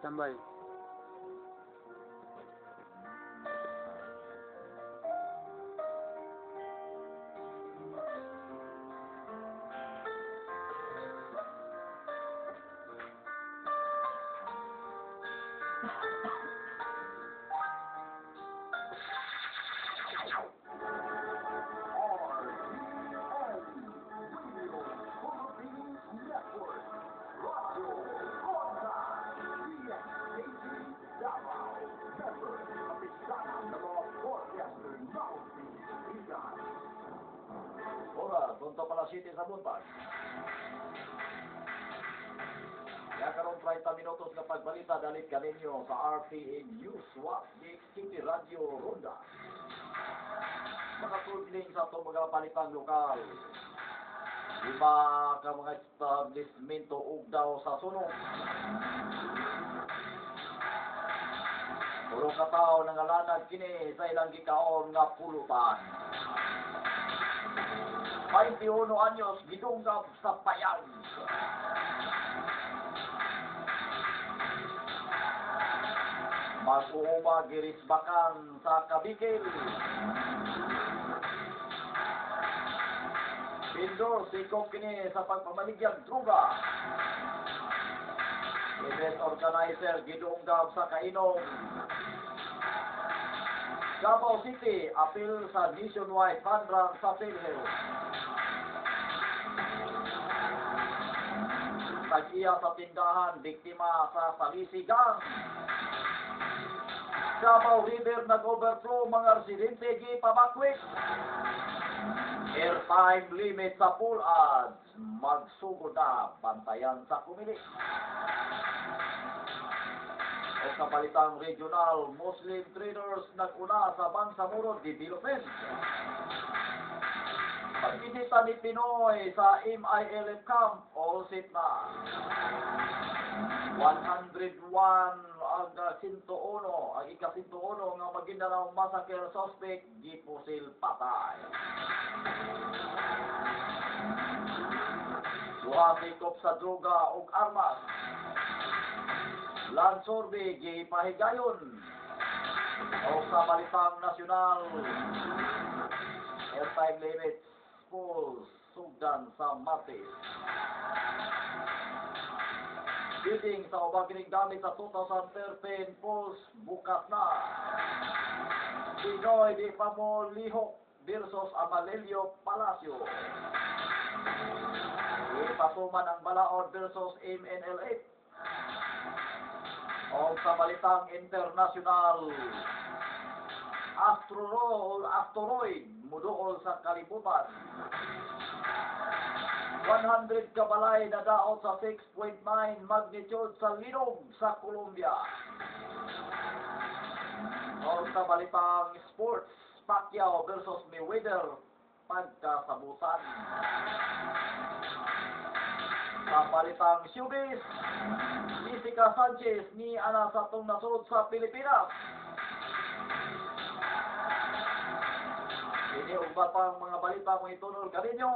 Tambay. Ora, Punta pala City sa buntag. Kaya karon 30 minutos nga pagbalita dalit kaninyo sa RTA News Watch di City Radio Ronda. Makatudling sa itong mga balitang lokal. Iba ka mga establishmento ug daw sa sunog. Puro ka tao nangalanag kini sa ilang gikaon nga pulutan. 21 anyos gidunggab sa payag. Mag-uuma girisbakan sa Kabikil. Pindor sikop kini sa pagpamaligyag druga. Event organizer gidunggab sa kainom. Davao City apil sa nationwide fund run sa PhilHealth. Tag-iya sa tindahan, biktima sa salisigang. Davao River nag-overflow, mga residente gipabakwit. Airtime limit sa pool ads, magsugod na, bantayan sa kumili. O sa balitang regional, Muslim traders nag-una sa Bangsamoro Development. Pagbisita ni Pinoy sa MILF Camp, all set na. 101 ang ika-101 nga Maguindanao massacre suspect gipusil patay. Duha sikop sa droga ug armas. Land survey gipahigayon. O sa balitang nasyonal, airtime limit schools sugdan sa Martes. Bidding sa ubang kining gamit sa 2013 polls bukas na. Pinoy di pa mo lihok versus Amalelio Palacio. Ipasuman ang Balaod versus MNL8. O sa balitang internasyonal, asteroid muduol sa kalibutan. 100 kabalay na daot sa 6.9 magnitude sa linog sa Colombia. O sa balitang sports, Pacquiao versus Mayweather pagkasabutan. Sa balitang showbiz, Jessica Sanchez ni ana sa tong nasud sa Pilipinas. Ini ubat pang mga balita mo itunol kaninyo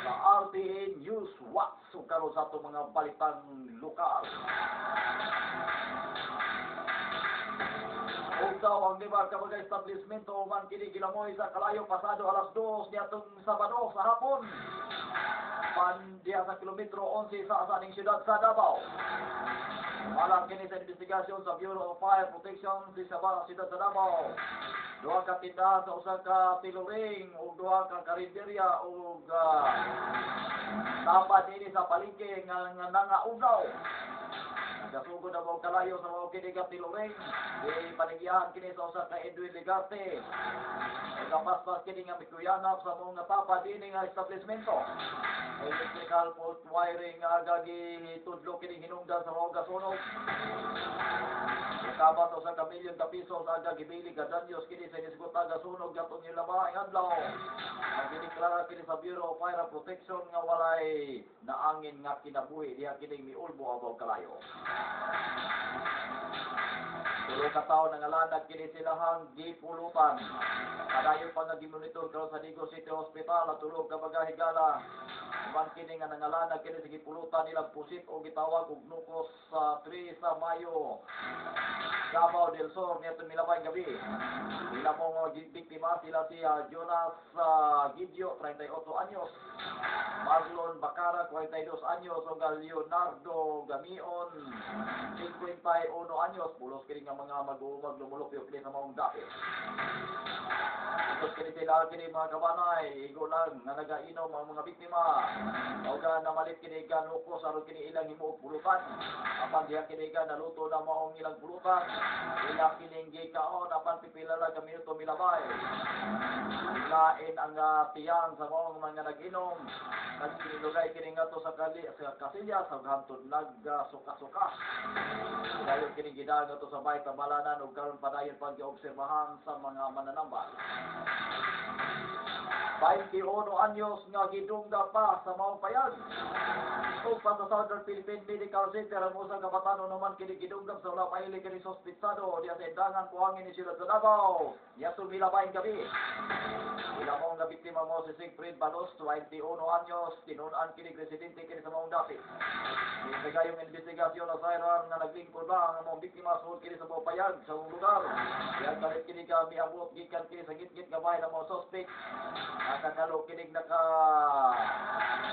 sa RTA News Watch karon sa itong mga balitang lokal. Ug daw ang libar ka mga establishmento man kini gilamoy sa kalayo pasado alas 2 niadtong Sabado sa hapon. Pandiya sa kilometro 11 sa asaning syudad sa Davao. Malang kini sa investigasyon sa Bureau of Fire Protection sa Sabana Syudad sa Davao. Duha ka tindahan sa usa ka tiluring ug duha ka karinderya ug tapad ini sa palengke nga nangaugaw. Nagasugod na mga kalayo sa mga kini ka tiluring. Di panigyahan kini sa usa ka Edwin Ligarte. Ug kapaspas kini nga mikuyanap sa mga tapad ini nga establishmento. Electrical fault wiring nga gagi tudlo kini hinungdan sa mga gasunog. Kabat sa kamilyon ka piso sa aga gibili ka danyos kini sa inisgot aga sunog gatong ilaba ang adlaw. Ang giniklara kini sa Bureau of Fire Protection nga walay naangin nga kinabuhi diha kini miulbo abaw kalayo. Tulo ka tawo nangalanag kini silahang gipulutan. Kadayon pa nga gimonitor karon sa Digo City Hospital at tulog ka bagahigala. Iban kini nga nangalanag kini sa gipulutan nilang pusit o gitawag og nukos sa 3 sa Mayo, Davao del Sur, nito milabay gabi. Sila mong biktima, sila si Jonas Gidio, 38 anyos, Marlon Bacara, 42 anyos, o Leonardo Gamion, 51 anyos, pulos kini nga mga mag-uumag lumulupyo kini sa maong dapit. Ito kini sila kini mga kabanay, igo lang nga nagainom ang mga biktima. O namalit kini ka nukos, aron kini ilang himuog pulutan. Apan diha kini ka naluto na maong ilang pulutan. Ilang kininggi kaon, apan pipila lang ka minuto milabay. Lain ang tiyang sa maong mga nag-inom. Nagsinilugay kini nga to sa kasilya, sa hantod nagsuka-suka. Dahil kini gidagan to sa bahay tabalanan, o karon padayon pag-obserbahan sa mga mananambal. 21 anyos nga gidungga pa sa maong payag. O pa sa Southern Philippine Medical Center, ang usang kabatanon naman kini gidunggab sa wala paili kini sospitsado diya sa indangan buhangin ni sila sa Davao. Diya sumilabay gabi. Ila mong nga biktima mo si Sigfrid Balos, 21 anyos, tinunan kini residente kini sa maong dapit. Gayong investigasyon na sayran nga naglingkod ba ang mong biktima suod kini sa maong payag sa lugar. Diya kalit kini ka miabot gikan kini sa gitgit nga bahay ng mga sospek. Nakakalo kinig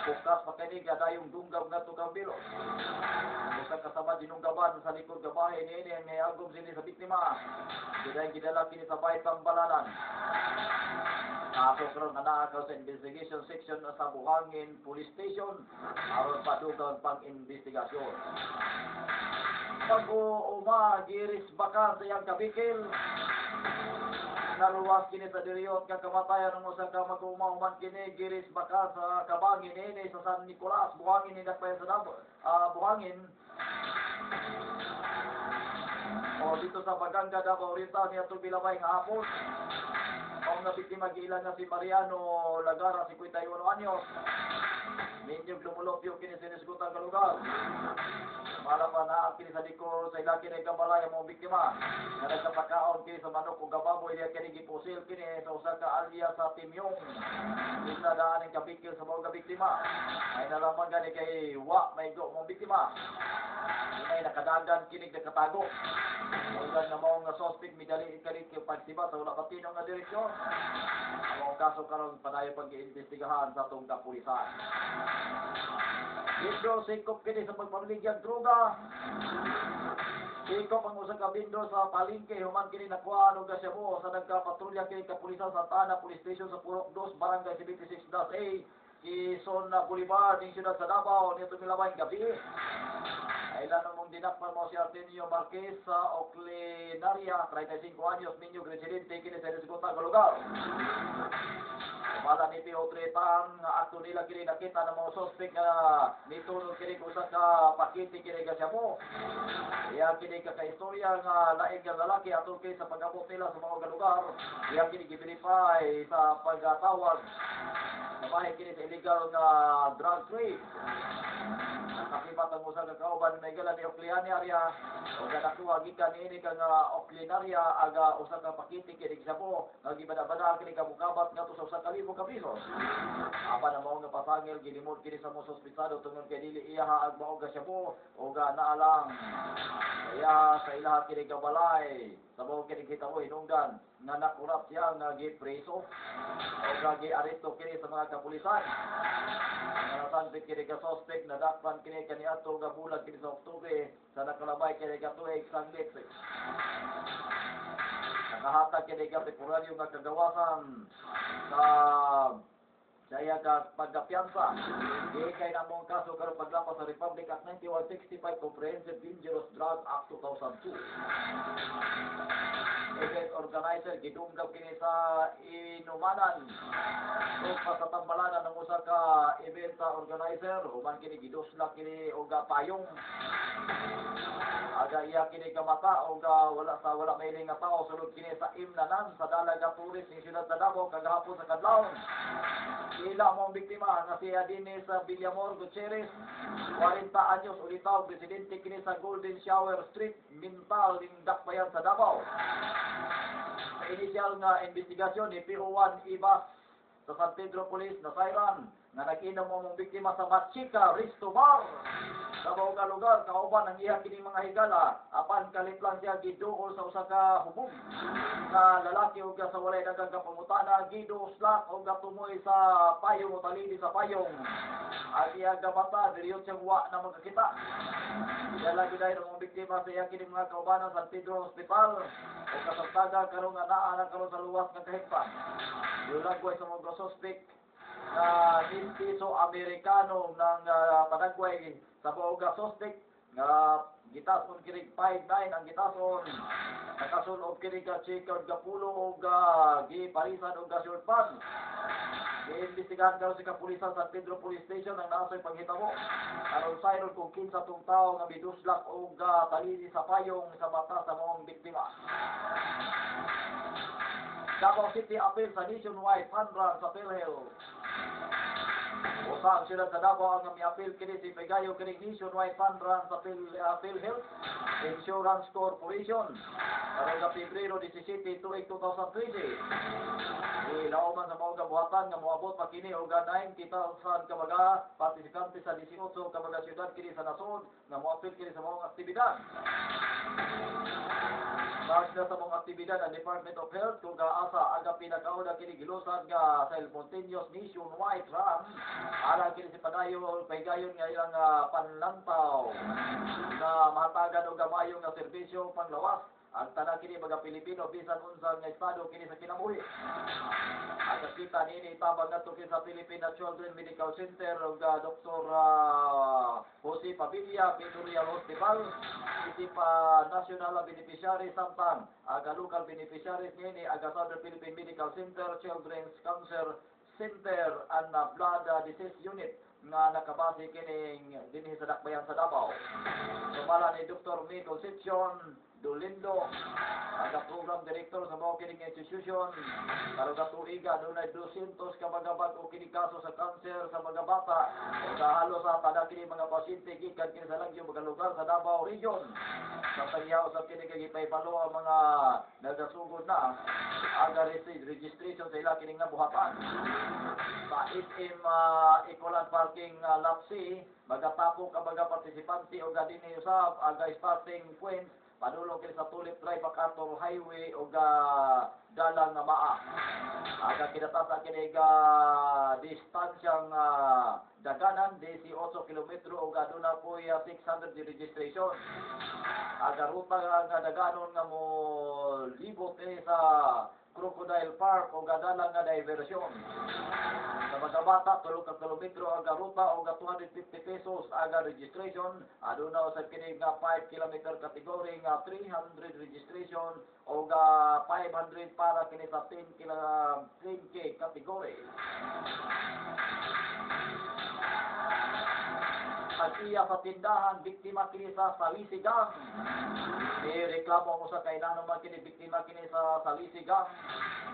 bukas pa kinig dayong dunggab nga to kabilo. Bukas kasama dinunggaban sa likod nga bahay ni may agom sini sa biktima. Gidala kini sa bahay tambalanan. Kaso karon nga naakaw sa investigation section sa Buhangin Police Station aron padugang pang-investigasyon. Pag-uuma giris baka sa iyang kabikil. Naluwas kini sa diriyot nga kamatayan ng usa ka mag-uuma kini giris baka sa Kabangin ini sa San Nicolas, Buhangin ni dakpayan sa Buhangin. O dito sa Baganga, Davao Oriental niya ito bilabay nga hapon. Ang nabiktima giilan na si Mariano Lagara, 51 anyos. Minyog lumulopyo kini sinisgutan ka lugar. Para pa na kini sa likod sa ilaki na kabalay ang mga biktima. Na nagkapakaon kini sa manok o gababoy niya kini gipusil kini sa usa ka alya sa Timyong. Isa daan ang kabikil sa mga biktima. Ay nalaman gani kay may go mga biktima. May nakadagan kini nakatago. Ugan nga mao nga suspect midali ikalit yung pagsiba sa wala patino nga direksyon. Ang kaso karon padayon pag-iimbestigahan sa tong kapulisan. Bindro sikop kini sa pagpamiligyang droga. Sikop ang usa ka bindro sa palengke human kini nakuha og gasyabo sa nagkapatrolya kini kapulisan sa Tana Police Station sa Purok 2 Barangay 76-A Quezon Boulevard ning siyudad sa Davao nito milabay gabi. Ilan mong dinakpan mo si Artemio Marquez sa Oclinaria, 35 anyos, minyog residente kini sa Resgota nga lugar. Mala ni Pio Tretang nga akto nila kini nakita ng mga suspect nga nitunod kini usa ka pakiti kini gasyamo. Iya kini ka istorya nga laing nga lalaki atol kini sa pag-abot nila sa mga lugar. Iya kini gi-verify sa pagtawag. Nabahin kini sa illegal nga drug trade. Nakakibat ang usa ka kauban may gala ni Oclinaria o nakuha gikan ini ka nga Oclinaria aga usa ka pakiti kini gasyamo nga gibada-bada kini ka mukabat nga to sa 1,000 ka pisos. Apa na mao nga pasangil gilimod kini sa mga sospitsado tungod kay dili iya haag mao gasyamo o naalang. Kaya sa ilaha kini ka balay sa mao kini kitabo hinungdan nga nakurap siya nga gipreso o gi-aresto kini sa mga kapulisan. Nasanpit kini ka suspect na dakpan kini kaniadto nga bulan kini sa Oktubre sa nakalabay kini ka tuig sanglit. Nakahatag kini ka temporaryo nga kagawasan sa saya ka pagkapiyansa. Kay na mong kaso karon paglapas sa Republic Act 9165 Comprehensive Dangerous Drug Act 2002. Event organizer gidunggab kini sa inumanan. So pasatambalanan ng usa ka event organizer human kini gidusla kini og payong. Aga iya kini ka mata og wala mailing nga tao sulod kini sa imnanan sa dalaga pulis ni siyudad sa Davao kagahapon sa kadlawon. Ila mong biktima nga si Adines Villamor Gutierrez, 40 anyos, ulitaw, presidente kini sa Golden Shower Street, Mintal, Dakbayan sa Davao. Sa initial nga investigasyon ni PO1 Ibas sa San Pedro Police na sayran nga nag-inom mong biktima sa Machika Resto Bar. Sa mga ka lugar, kauban ang iya kining mga higala, apan kalit lang siya giduol sa usa ka hubog na lalaki ug sa walay daghang kapangutana, giduslak og gatumoy sa payong o talidi sa payong. At iya gabata, diriyon siyang wa na magkakita. Iya lagi dahil ang mga biktima sa iya kining mga kaubanan sa San Pedro Hospital o kasagtaga karon nga naa na karon sa luwas nga kahigpa. Yulagway sa mga suspect na Hintiso Amerikano ng panagway sa buong suspect nga gitason kinig 5'9" ang gitason nakasulod kinig ka checkered gapulo og giparisan og short pants. Iimbestigahan karon sa kapulisan sa San Pedro Police Station ang naasoy paghitabo aron sayron kung kinsa tong tawo nga miduslak og talidi sa payong sa mata sa mga biktima. Davao City appeal sa nationwide fund run sa PhilHealth. Usa ang sila sa Davao ang mi-appeal kini si Pegayo kini nationwide fund run sa PhilHealth Insurance Corporation. Karong sa Pebrero 17, tuig 2013. Ilauman sa mga kabuhatan nga moabot pa kini og 90,000 ka mga partisipante sa 18 ka mga syudad kini sa nasod nga moapil kini sa mga aktibidad. Base na sa mga aktibidad ang Department of Health kung gaasa aga pinakauna kini gilusad nga simultaneous nationwide run alang kini si Pegayon nga ilang panlantaw na mahatagan og gamayo nga serbisyo panglawas ang tanan kini mga Pilipino bisan unsa nga estado kini sa kinabuhi. Ang kita nini tabang nato kini sa Philippine Children Medical Center ug Dr. Jose Pavilla Memorial Hospital isip national beneficiary samtang aga local beneficiaries nini aga Southern Philippine Medical Center Children's Cancer Center and Blood Disease Unit nga nakabase kining dinhi sa Dakbayan sa Davao. Sumala ni Dr. May Concepcion Dolindo, ang program director sa mga kining institution. Karong katuiga dunay 200 ka mga bag-o kining kaso sa kanser sa mga bata o kahalo sa tada kining mga pasyente gikan kini sa langyo mga lugar sa Davao Region. Sa tagyaw sa kining gipahibalo ang mga nagasugod na aga registration sa ila kining nabuhatan. Sa SM Ecoland Parking Lot C, magatapok ang mga partisipante o gadini usab aga starting point padulong kini sa Tulip Drive MacArthur Highway o dalang nga maa. Aga kinatasa kini distansyang daganan 18 kilometro o aduna po 600 di registration. Aga ruta nga daganon nga mo libot sa Crocodile Park o dalang nga diversyon. Sa mga bata, 3 ka kilometro aga ruta o 250 pesos aga registration. Aduna usab kini nga 5 kilometer category nga 300 registration o 500 para kini sa 10K category. Pag-iya sa tindahan, biktima kini sa salisigang. Reklamo mo sa kailangan naman kini biktima kini sa salisigang.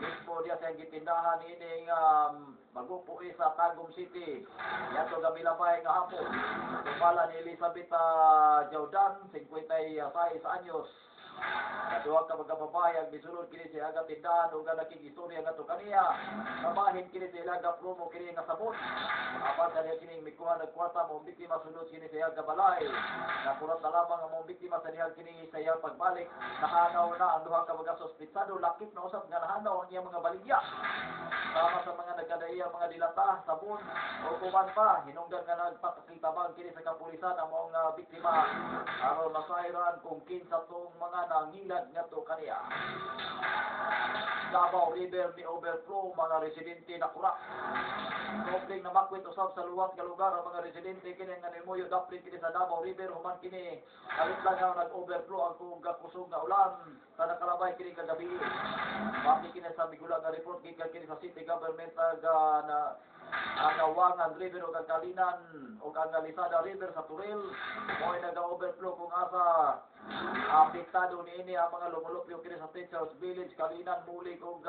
Mismo dia sa gitindahan ini magupuwi sa Tagum City. Yato gamilabay nga hapon. Tumala ni Elizabeth Jaudan, 56 anyos. Kaduha ka mga babae ang bisulod kini sa aga tindahan o nga nakigistorya nga to kaniya. Kamahin kini sa ilaga promo kini nga sabon. Apan kaniya kini mikuha nagkwarta mo biktima sunod kini sa aga balay. Nakurat na lamang ang mga biktima sa nihag kini sa iyang pagbalik. Nahanaw na ang duha ka mga sospitsado. Lakip na usap nga nahanaw ang iyang mga baligya. Sama sa mga nagkadaiya mga dilata, sabon o kuman pa. Hinungdan nga nagpakakitabang kini sa kapulisan ang mga biktima. Aron masairan kung kinsa tong mga nangilad nga to kaniya. Davao River ni overflow mga residente na kura. Topling na makwit usab sa luwas nga lugar ang mga residente kini nga nimuyo daplit kini sa Davao River human kini alit lang nga nag-overflow ang kusog nga ulan sa nakalabay kini kagabi. Bati kini sa bigula nga report gikan kini sa city government na ang Awangan River o Kalinan o ang Lisada River sa Turil mo ay nag-overflow kung asa apektado niini ang mga lumulupyo kini sa Teachers Village, Kalinan, Mulig o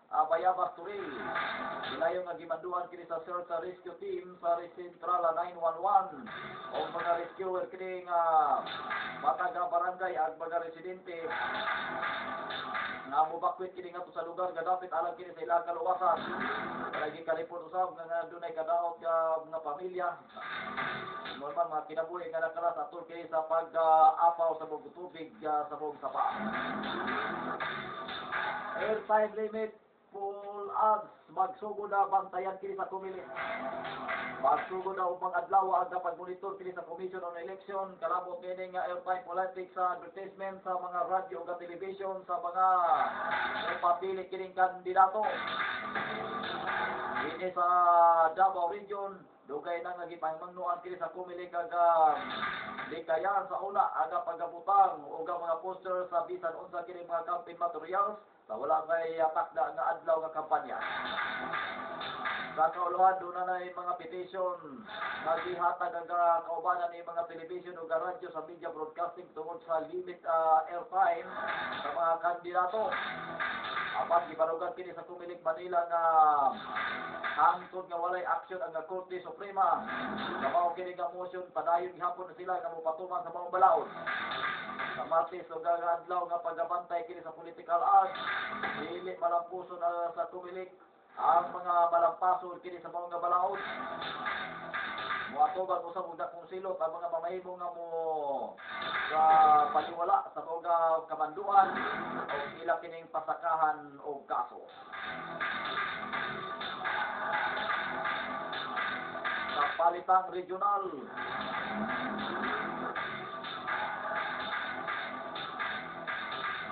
Bayabas, Turil. Ilayo nga gimanduhan kini sa search and rescue team sa Central 911 o mga rescuer kini nga mataga barangay barangay ag mga residente nga mobakwit kini ngadto sa lugar nga dapit alang kini sa ilang kaluwasan. Lagi ka-report usab nga dunay kadaot ka mga pamilya. Normal mga kinabuhi nga nakalas atul kini sa pag-apaw sa bug tubig sa bug sapa. Airtime limit full ads magsugod na bantayan kini sa kumilit. Magsugod na upang adlaw ang pag-monitor kini sa Commission on Election kalabot kini nga airtime politics sa advertisement sa mga radyo ug television sa mga papili kining kandidato. Ini sa Davao Region dugay na nga gipahimangnuan kini sa kumilit kag likayan sa una aga pagabutang ug mga poster sa bisan unsa kini mga campaign materials sa wala kay takda nga adlaw nga kampanya. Sa kauluhan, doon na mga petition na gihatag ang kaubanan ng mga television o radyo sa media broadcasting tungkol sa limit airtime sa mga kandidato. Apat, giparugan kini sa Kumilik Manila nga hangtod nga walay action ang Korte Suprema. Sa mao kini nga motion, padayon gihapon na sila nga mopatuman sa maong balaod. Sa Martes o adlaw nga pagbantay kini sa political ads, dili malampuson sa Kumilik ang mga malampason kini sa mga balaod. Muatubag usab og dakong silot ang mga mamahimo nga mo sa paniwala sa mga kamanduan o ila kining pasakahan og kaso. Sa palitang regional,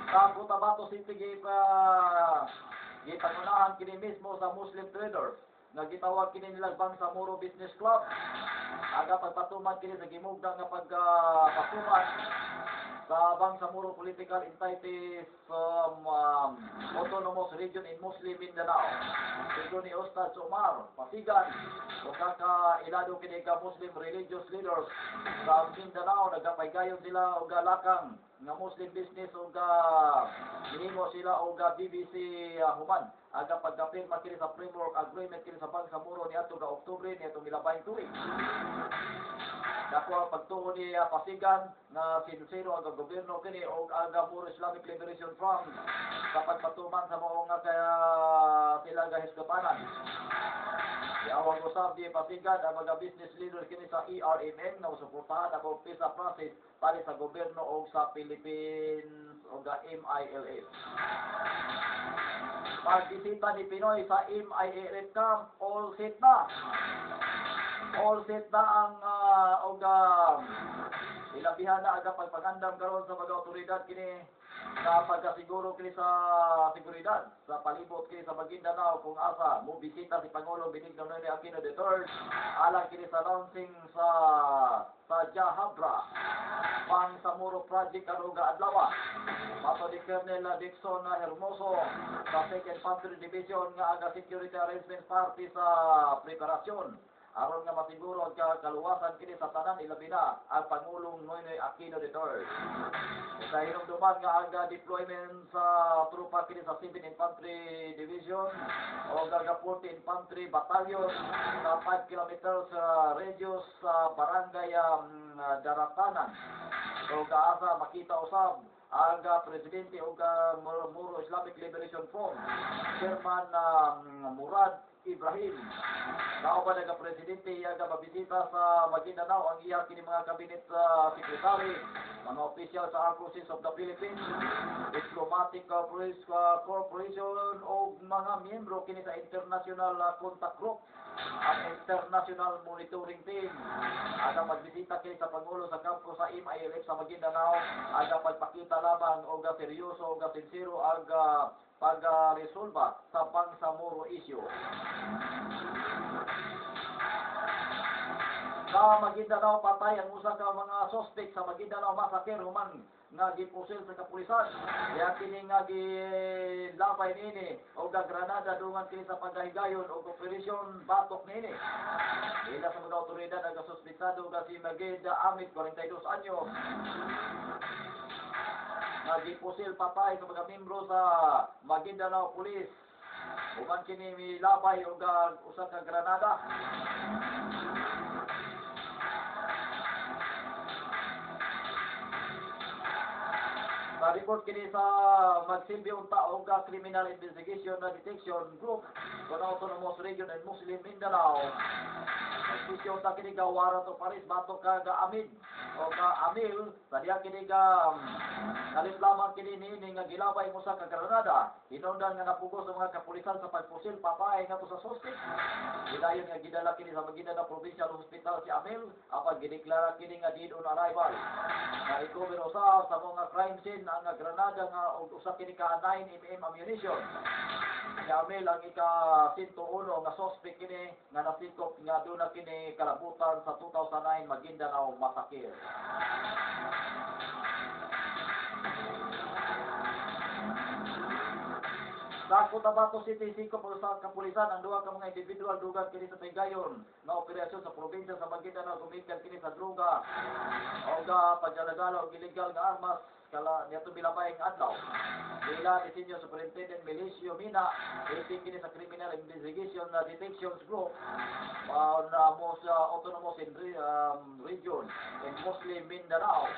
sa Cotabato City gipangunahan kini mismo sa Muslim traders nga gitawag kini nila Bangsamoro Business Club. Aga pagpatuman kini sa gimugda nga pagpatuman sa Bangsamoro Political Entities Autonomous Region in Muslim Mindanao. Sigo ni Ustad Umar Pasigan o kaka-ilado kini ka Muslim religious leaders sa Mindanao nagapaygayon sila og lakang nga Muslim business o hinimo sila o BBC human aga pagkapirma kini sa framework agreement kini sa Bangsamoro ni ato ka Oktubre ni atong milabay tuig. Dako ang pagtuo ni Pasigan na sincero ang gobyerno kini o aga Moro Islamic Liberation Front sa pagpatuman sa mga kaya sila gahiskutanan. Iawang usab di Pasigan ang mga business leaders kini sa ERMM na suportahan ang visa process para sa gobyerno o sa Philippines o MILF. Pagbisita ni Pinoy sa MILF camp, all set na. All set na ang ilabihan na aga pagpagandam karon sa mga otoridad kini sa pagkasiguro kini sa seguridad sa palibot kini sa Maguindanao kung asa mo bisita si Pangulong Benigno Noynoy Aquino III alang kini sa launching sa Jahabra Bangsamoro Project karuga adlaw. Mato di Colonel Dixon Hermoso sa 2nd Infantry Division nga aga security arrangement party sa preparasyon aron nga masiguro ang kaluwasan kini sa tanan ilabi na ang Pangulong Noynoy Aquino III. Sa hinumduman nga aga deployment sa trupa kini sa 7th Infantry Division o Garga 40 Infantry Battalion sa 5 kilometers radius sa barangay Daratanan. O kaasa makita usab aga presidente o Moro Islamic Liberation Front Chairman Murad Ibrahim. Kao ba nga presidente yaga mabisita sa Maguindanao ang iya kini mga cabinet secretary, mga official sa Armed Forces of the Philippines, diplomatic corporation o mga miyembro kini sa international contact group ang international monitoring team. Aga magbisita kini sa Pangulo sa kampo sa MILF sa Maguindanao, aga pagpakita lamang o seryoso o sincero aga pag-resolba sa Bangsamoro issue. Sa Maguindanao patay ang usa ka mga suspect sa Maguindanao massacre human nga gipusil sa kapulisan. Kaya kini nga gilabay nini o granada dungan kini sa paghigayon o operasyon batok nini. Ila sa mga otoridad ang suspetsado nga si Mageda Amit 42 anyos. Nagipusil patay sa mga membro sa Maguindanao Police. Human kini milabay o usa ka granada. Naka-report kini sa magsilbi unta og Criminal Investigation and Detection Group sa Autonomous Region and Muslim Mindanao. Nagpisyo unta kini ka warrant of arrest batok ka Amid o ka Amil sa diya kini ka kalit lamang kini ni nga gilabay mo sa Granada. Hinungdan nga napugos ang mga kapulisan sa pagpusil papay nga to sa suspect. Gidayon nga gidala kini sa Maguindanao Provincial Hospital si Amil apan gideklara kini nga dead on arrival. Na-recover usab sa mga crime scene ang Granada nga og usa kini ka 9mm ammunition. Si Amil ang ika-101 nga suspect kini nga nasikop nga duna kini kalabutan sa 2009 Maguindanao Massacre. Sa Cotabato City, 5 sa kapulisan ang duha ka mga individual dugang kini sa Tigayon na operasyon sa probinsya sa Maguindanao gumikan kini sa droga o pagdadagala og illegal nga armas kala niya bilabayng adlaw. Ila ni Senior Superintendent Milicio Mina, iting kini sa Criminal Investigation na Detections Group na mo sa Autonomous Region in Muslim Mindanao.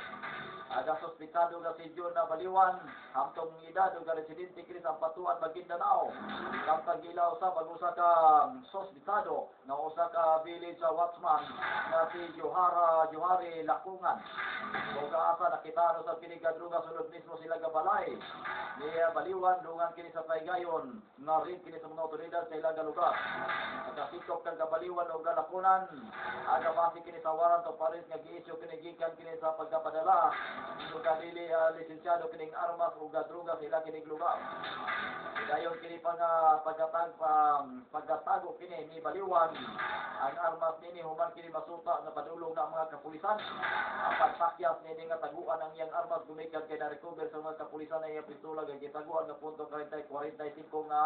Aga sospitado nga si John na Baliwan, hamtong edad o residente kini sa Patuan, Maguindanao. Kapag ilaw sa pag-usa ka sospitado nga usa ka village sa watchman na si Johari Lakungan. O kaasa nakita sa kini ka druga sulod mismo sila gabalay. Niya Baliwan dungan kini sa Taygayon nga rin kini sa mga otoridad sa ilang lugar. Nakasikop kang Baliwan o Lakunan. Aga base kini sa warrant of arrest nga gi-issue kini gikan kini sa pagkapadala ug dili lisensyado kining armas ug droga sa ilang kining lugar. Dayon kini pa nga pagkatago kini ni Baliwan ang armas nini human kini masuta nga padulong ng mga kapulisan. Ang pagsakyas nini nga taguan ang iyang armas gumikan kay na-recover sa mga kapulisan na iyang pistola nga gitaguan nga punto 45 nga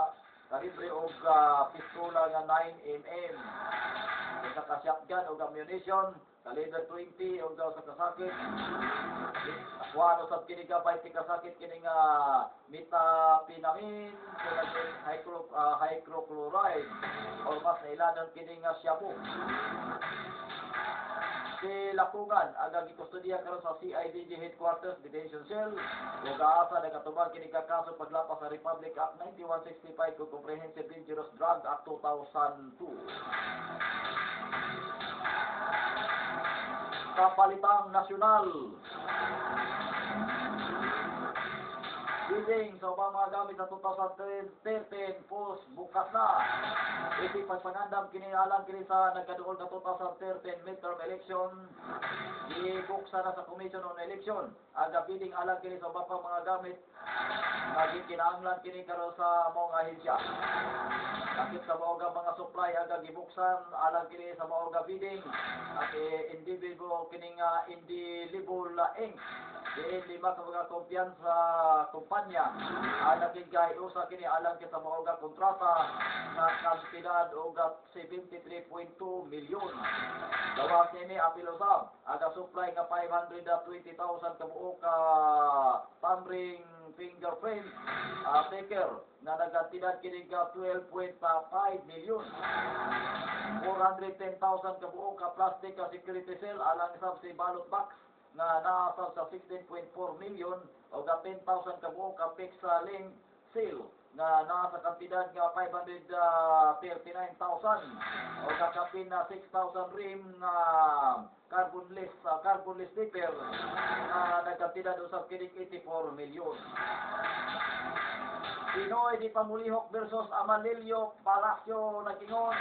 kalibre og pistola nga 9mm. Sa ka-shotgun o ammunition, caliber 20 o sa kasakit. Wano sa kini ka 20 kasakit kini nga metapinamin, hydrochloride o mas nailadan kini nga shabu. Si Lakungan aga gikustudiya karon sa CIDG Headquarters Detention Cell ug gaasa nagatubag kini ka kaso paglapas sa Republic Act 9165 ug Comprehensive Dangerous Drug Act 2002. Kapalitang nasyonal. Bidding sa mga gamit sa 2013 post bukas na. Iti pagpangandam kini alang kini sa nagkaduol na 2013 midterm election. Ibuksa na sa Commission on Election. Aga bidding alang kini sa mga gamit naging kinahanglan kini karon sa mga ahensya. Sakit sa mga supply aga gibuksan alang kini sa mga bidding at individual kini nga indelible ink. Diin lima ka mga kumpiyansa kumpanya alang kini usa kini alang kini sa mga kontrata na kantidad og 73.2 milyon. Gawas nini apil usab aga supply nga 520,000 ka buok ka thumbring fingerprint sticker na nagkantidad kini ka 12.5 milyon. 410,000 ka buok ka plastic ka security seal alang sab si ballot box na naasab sa 16.4 milyon o 10,000 ka buok ka pixel link seal na nasa kantidad nga 539,000 o kakapin na 6,000 rim na carbonless paper na nagkantidad usab kini 84 milyon. Pinoy di Pamulihok versus Amalilio Palacio nagingon.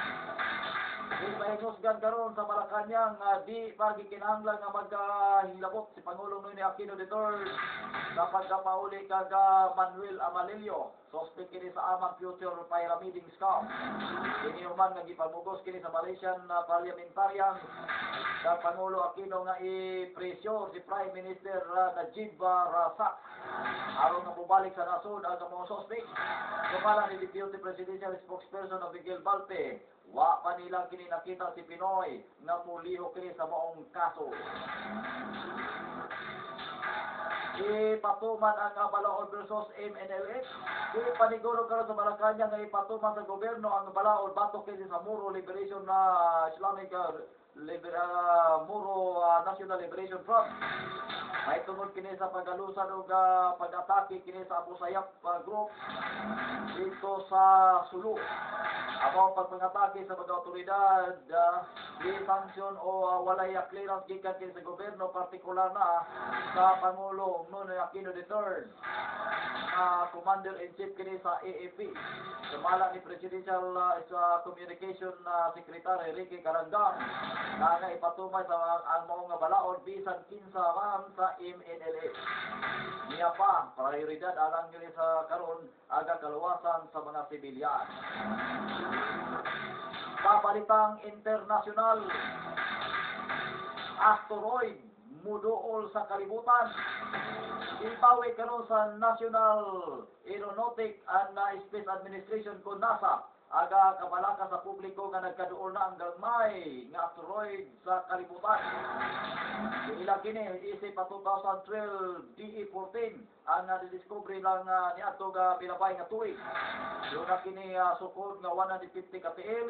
Ipahingusgan karon sa Malacañang di pagi kinahanglan nga magkahilabot si Pangulong Noynoy Aquino III sa pagkapauli kag Manuel Amalilio. Suspect kini sa amang future pyramiding scam. Kini human nga gipamugos kini sa Malaysian parliamentarian sa Pangulo Aquino nga i-pressure si Prime Minister Najib Razak aron nga mubalik sa nasod ang mga suspect. Sumala ni Deputy Presidential Spokesperson na Miguel Balpe, wa pa nila kini nakita si Pinoy nga mulihok kini sa maong kaso. Ipatuman ang Balaod versus MNLF. Ipaniguro karon sa Malacañang nga ipatuman sa gobyerno ang Balaod batok kini sa Moro Liberation na Islamic Moro National Liberation Front. May tungod kini sa pagalusan o pag-atake kini sa Abu Sayyaf group dito sa Sulu. Amo pagpangatake sa mga otoridad, di sanksyon o walay clearance gikan kini sa gobyerno, partikular na sa Pangulong Nonoy Aquino III, Commander-in-Chief kini sa AFP. Sumala ni Presidential Communication Secretary Ricky Caranggang na ipatumay sa ang mga balaod bisan kinsa man sa MNLA. Niya pa, prioridad alang nila sa karon aga kaluwasan sa mga sibilyan. Sa balitang internasyonal, asteroid muduol sa kalibutan. Ipawi karon sa National Aeronautic and Space Administration ko NASA aga kabalaka sa publiko nga nagkaduol na ang gagmay nga asteroid sa kalibutan. Ilang kini isip pa 2012 DE-14 ang nadiscovery lang ni ato ga pilabay nga tuig. Yung na kini sukod nga 150 kpm,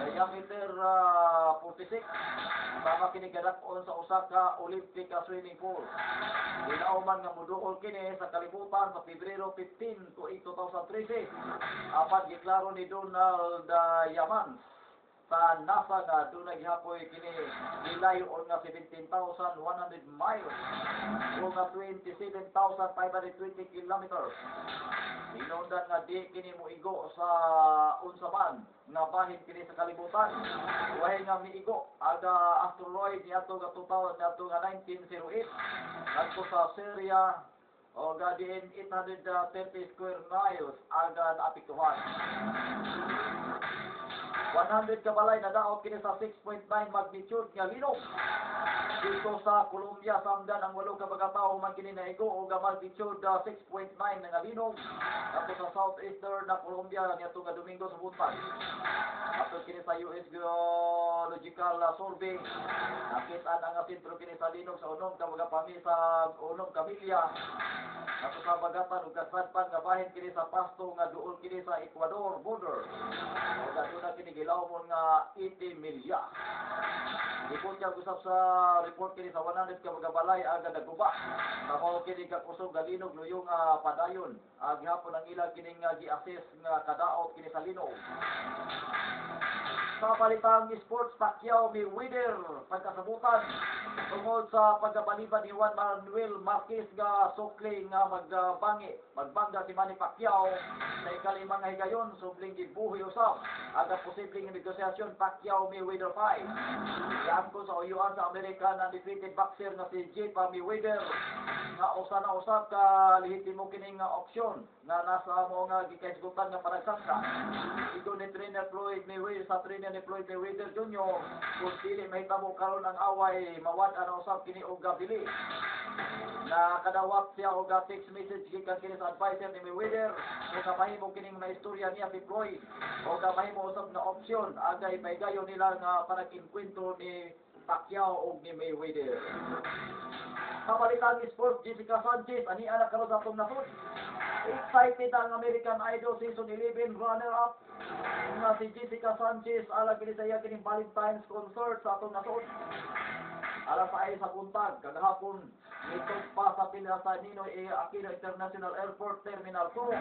diameter 46, sama kini gadakon sa usa ka Olympic swimming pool. Ginauman nga muduol kini sa kalibutan sa Pebrero 15 tuig 2013. Apan giklaro ni Donald Yaman sa NASA nga doon naghapoy kini nilayon nga 17,100 miles o nga 27,520 kilometers. Inundan nga di kini moigo sa unsaman nga bahin kini sa kalibutan. Wahay nga miigo aga asteroid niadto nga 1908 ngadto sa Syria o gadiin 830 square miles aga naapektuhan. 100 kabalay na daot kini sa 6.9 magnitude nga linog. Dito sa Colombia samdan ang 8 ka mga tawo man kini naigo o magnitude 6.9 nga linog. Ato sa southeastern na Colombia niadto nga Domingo sa buntag. Ato kini sa US Geological Survey nakita ang sentro kini sa linog sa unom ka mga sa unom ka milya. Ato sa bagatan ug kasadpan nga bahin kini sa Pasto nga duol kini sa Ecuador border. O gaduna kini gilawon nga 80 milya. Ipon niya usap sa report kini sa 100 ka mga balay aga naguba. Tamo kini ka kusog galinog luyong padayon. Gihapon ang ilang kini nga gi-assess nga kadaot kini sa linog. Sa palitang sports, Pacquiao Mayweather pagkasabutan tungod sa pagkabalibad ni Juan Manuel Marquez nga sukli nga magbangga si Manny Pacquiao sa ikalimang higayon subling gibuhi usab aga posibleng negosyasyon Pacquiao Mayweather fight. Iangko sa uyuan sa American undefeated boxer nga si J.P. Mayweather nga usa na usab ka lehitimo kining opsyon nga nasa mo nga gikaisgutan nga panagsangka. Igo ni trainer Floyd Mayweather sa trainer ni Floyd Mayweather Jr. kung dili mahitabo karon ang away mawad ana usab kini og gabili. Na kadawat siya og text message gikan kini sa advisor ni Mayweather kung kamahimo kining maistorya niya si Floyd o kamahimo usab na opsyon agay paygayon nila nga panag-inkwentro ni Pacquiao og ni Mayweather. Sa balitang sports, Jessica Sanchez ani anak karon sa atong nasod. Excited ang American Idol Season 11 runner-up nga si Jessica Sanchez ala kini sa iya kining Valentine's concert sa atong nasod. Alas 6 sa buntag kagahapon nitong pa sa Ninoy Aquino International Airport Terminal 2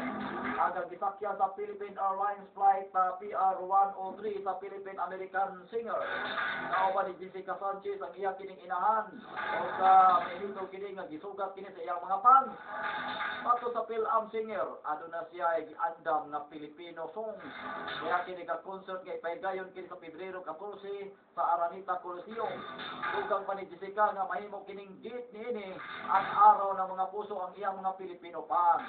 agang gisakyan sa Philippine Airlines flight PR-103 sa Philippine American singer. Kauban ni Jessica Sanchez ang iya kining inahan o sa mahito kini nga gisugat kini sa iyang mga fans. Pato sa Phil-Am singer aduna siya giandam nga Filipino songs. Kaya kini ka concert kay paygayon kini sa Pebrero 14 sa Araneta Coliseum. Dugang pa ni Jessica nga mahimo kining date niini ang araw ng mga puso ang iyang mga Filipino fans.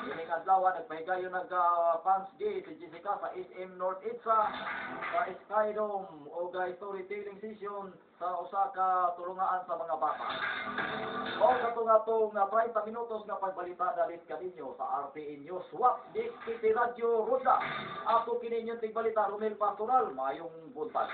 Ining adlaw nagpahigayon fans day si Jessica sa SM North Edsa sa Skydome o storytelling session sa usa ka tulungaan sa mga bata. O katong 30 minutos nga pagbalita dalit kaninyo sa RTN News Swap Dik City Radio Ronda. Ako kininyong tigbalita Romel Pastoral mayong buntag.